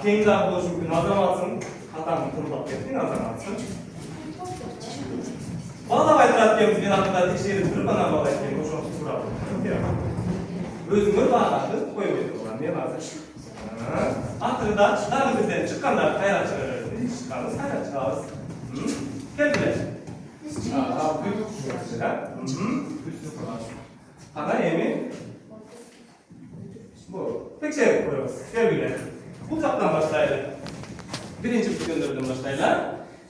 개인장 보여주고 азаматсың қатаң тұрып алып кеттің азаматсың. Бала айтырады екенбіз, мен ақында тексеріп тұрып, ана бала екен, ошоны сұрап. Өзіңіз бағаны қойып еді оған, мен азыр. Ақырда дағы бізден шыққандар қайрат шығарыз, қайрат шығарыз. Келділер. Ал Ана емен. Тексеріп қойыңыз, келділер. Бұл жақтан баштайлы. Бірінші бүткендерден баштайлы.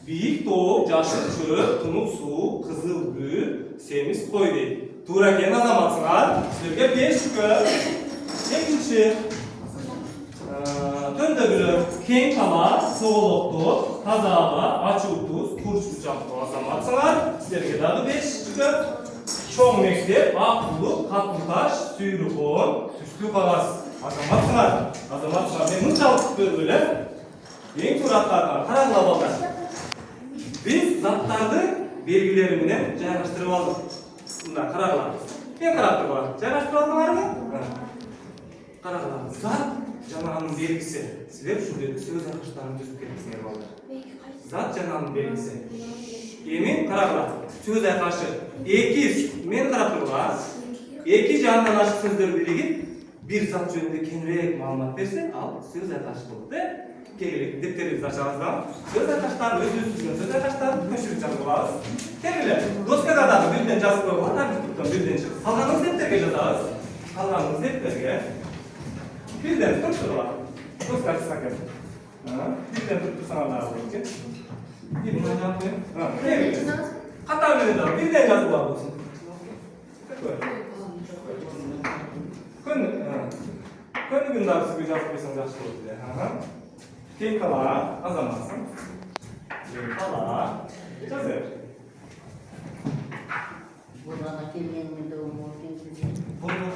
Биік тоқ, жашыл шөп, тұнық су, қызыл гүл, семіз қой дейді. Тура екен азаматсыңар. Сіздерге 5 шүкір. Екінші. Төндөгүлөр кең тала, соголокту, таза аба, ачуу туз, курч учактуу азаматсыңар. Сіздерге дагы 5 шүкір. Чоң мектеп, ак булук, катуу таш, сүйрү кон, түстүү кагаз. Азаматсыңар, мен мынчалык көргүлө. Эң сураттарга караңлап алыңдар. Biz zattарды белгилери менен жайгаштырып алдык. Мында караңлар. Мен карап турган. Жайгаштырып алдыңарбы? Караңлар. Зат жанагынын белгиси. Силер ушундой сөз аркыштарын түзүп кетипсиңер балдар. Зат жанагынын белгиси. Эми караңлар. Сөз айкашы 2 мен карап турган. 2 жандан ашык сөздөр биригип, бир зат жөнүндө кеңирээк маалымат берсе, ал сөз айкашы болот. Келгиле, дептерибизди ачабыз. Сөз айкаштарын өзүбүз түзгөн сөз айкаштарын көчүрүп жазып алабыз. Келгиле, доскада дагы бирден жазып койгон, таптыктан бирден чыгып. Калганыңыз дептерге жазабыз. Калганыңыз дептерге. Бирден туруп турган. Доска ачсак экен. Бирден туруп турсаңар дагы болот экен. Бирден жазып коюн. Келгиле. Катар менен дагы бирден жазып алабыз. Күнүгүн дагы сизге жазып койсоң жакшы болот эле. Кең тала, азаматсың. Кең тала. Жазыр. Buralara geldiğimde umut edildi. Bunu